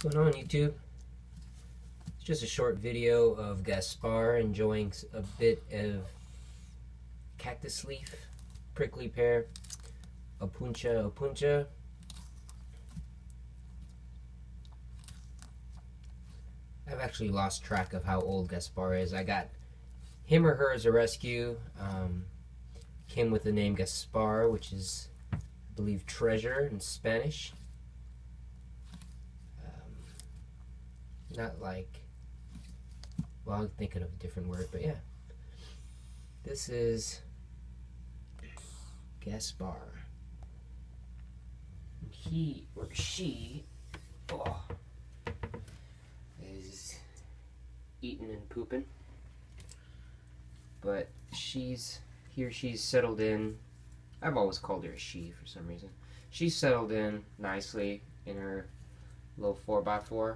What's going on, YouTube? It's just a short video of Gaspar enjoying a bit of cactus leaf, prickly pear, opuntia opuntia. I've actually lost track of how old Gaspar is. I got him or her as a rescue. Came with the name Gaspar, which is, I believe, treasure in Spanish. Not like, well, I'm thinking of a different word, but yeah. This is Gaspar. He or she is eating and pooping, but she's settled in. I've always called her a she for some reason. She's settled in nicely in her little 4x4.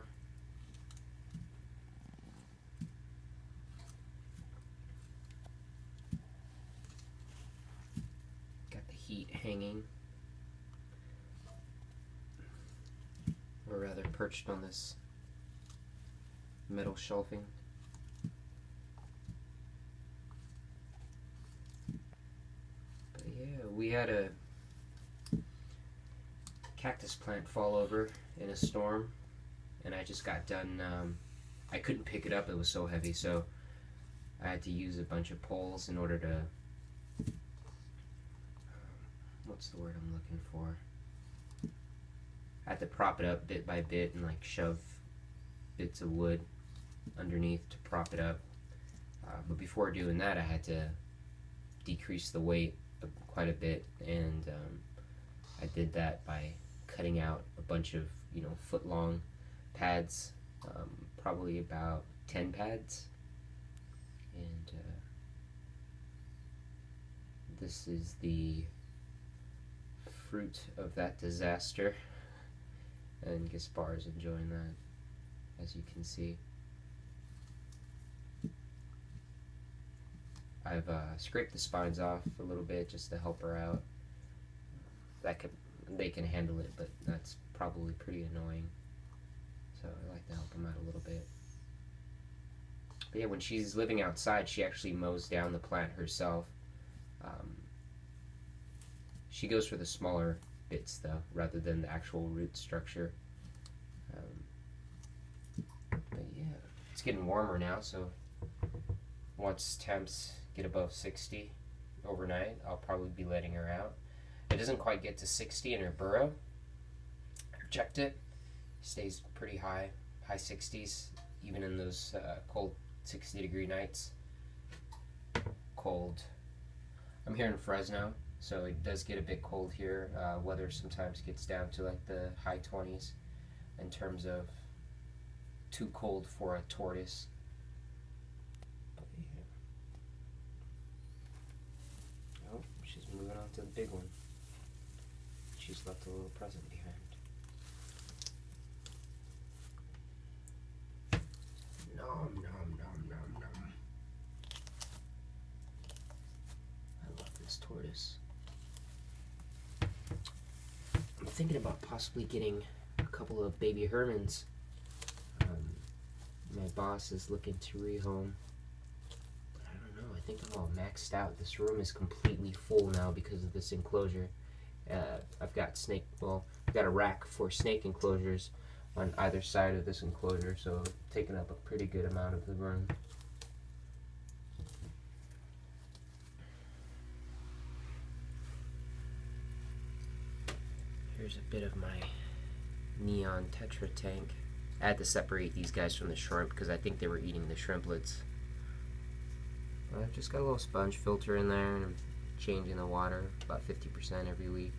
Heat hanging, or rather perched on this metal shelving. But yeah, we had a cactus plant fall over in a storm, and I just got done, I couldn't pick it up, it was so heavy, so I had to use a bunch of poles in order to, what's the word I'm looking for? I had to prop it up bit by bit and like shove bits of wood underneath to prop it up. But before doing that, I had to decrease the weight quite a bit, and I did that by cutting out a bunch of, foot-long pads, probably about 10 pads, and this is the fruit of that disaster, and Gaspar is enjoying that, as you can see. I've scraped the spines off a little bit just to help her out. They can handle it, but that's probably pretty annoying, so I like to help them out a little bit. But yeah, when she's living outside, she actually mows down the plant herself. She goes for the smaller bits, though, rather than the actual root structure. But yeah, it's getting warmer now, so once temps get above 60 overnight, I'll probably be letting her out. It doesn't quite get to 60 in her burrow. I checked it. Stays pretty high 60s, even in those cold 60-degree nights. Cold. I'm here in Fresno, so it does get a bit cold here. Weather sometimes gets down to like the high 20s in terms of too cold for a tortoise. But yeah. Oh, she's moving on to the big one. She's left a little present behind. Nom nom nom nom nom. I love this tortoise. I'm thinking about possibly getting a couple of baby Hermans. My boss is looking to rehome, but I don't know. I think I'm all maxed out. This room is completely full now because of this enclosure. I've got I've got a rack for snake enclosures on either side of this enclosure, so it's taking up a pretty good amount of the room. Here's a bit of my neon tetra tank. I had to separate these guys from the shrimp because I think they were eating the shrimplets. I've just got a little sponge filter in there, and I'm changing the water about 50% every week.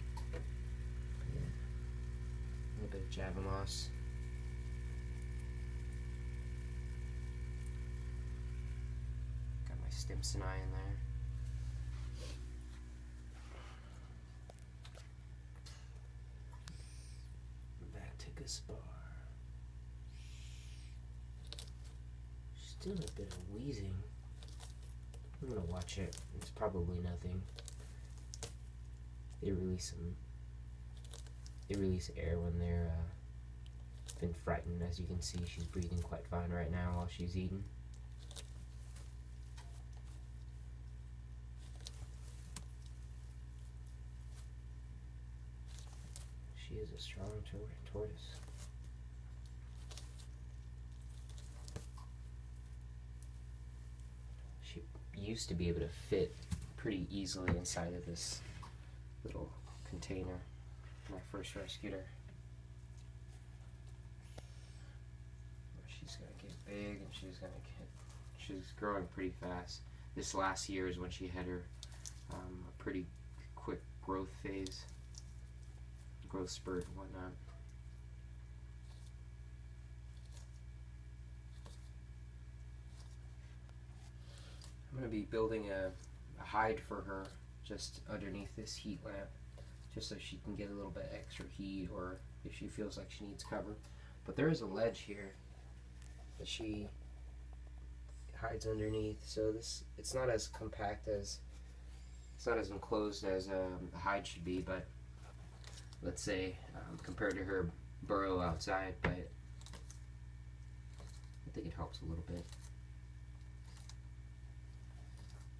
Yeah. A little bit of Javamoss. Got my Stimson eye in there. Back to Gaspar. Still a bit of wheezing. I'm gonna watch it. It's probably nothing. They release air when they're been frightened. As you can see, she's breathing quite fine right now while she's eating. She is a strong tortoise. She used to be able to fit pretty easily inside of this little container when I first rescued her. She's gonna get big, and she's growing pretty fast. This last year is when she had her a pretty quick growth phase, growth spurt and whatnot. I'm going to be building a hide for her just underneath this heat lamp, just so she can get a little bit extra heat, or if she feels like she needs cover. But there is a ledge here that she hides underneath, so it's not as compact as, it's not as enclosed as a hide should be, but let's say compared to her burrow outside, but I think it helps a little bit.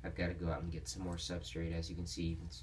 I've got to go out and get some more substrate. As you can see, it's